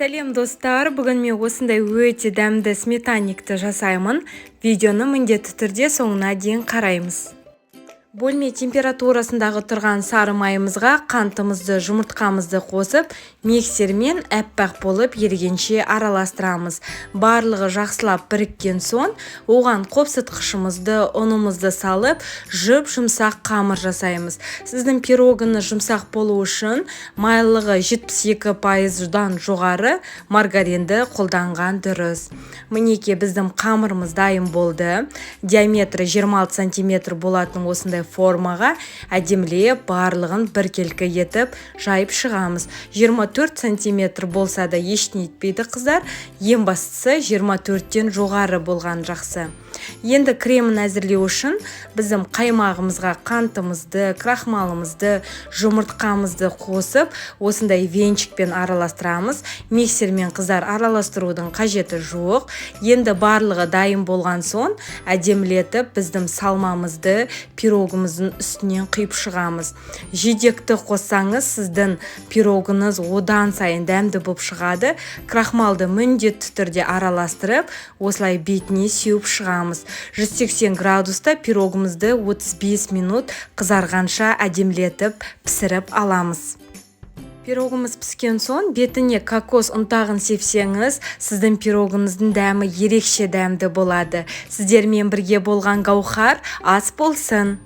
Сәлем достар, бүгін мен осындай өте дәмді сметанникті жасаймын. Видеоны міндетті түрде соңына дейін қараймыз. Бөлме температурасындағы тұрған сары майымызға қантымызды, жұмыртқамызды қосып, миксермен әппақ болып ерігенше араластырамыз. Барлығы жақсылап біріккен соң, оған қопсытқышымызды, ұнымызды салып, жұмсақ қамыр жасаймыз. Сіздің пирогыңыз жұмсақ болу үшін майлылығы 72%-дан жоғары маргаринді қолданған дұрыс. Мінеке біздің қамырымыз дайын болды. Диаметрі 26 см болатын осындай формаға әдемілеп барлығын біркелкі етіп жайып шығамыз. 24 см болса да ештеңе етпейді қыздар. Ең бастысы 24-тен жоғары болған жақсы. Енді кремін әзірлеу үшін біздің қаймағымызға қантымызды, крахмалымызды, жұмыртқамызды қосып, осындай венчикпен араластырамыз. Миксермен қыздар араластырудың қажеті жоқ. Енді барлығы дайын болған соң әдемілетіп біздің салмамызды пирогымыздың үстінен қиып шығамыз. Жидекті қоссаңыз, сіздің пирогыңыз одан сайын дәмді болып шығады. Крахмалды міндетті түрде араластырып, осылай бетіне сеуіп шығамыз. 180 градуста пирогымызды 35 минут қызарғанша әдемілетіп пісіріп аламыз. Пирогымыз піскен соң бетіне кокос ұнтағын сепсеңіз, сіздің пирогыңыздың дәмі ерекше дәмді болады. Сіздермен бірге болған Гаухар ас болсын.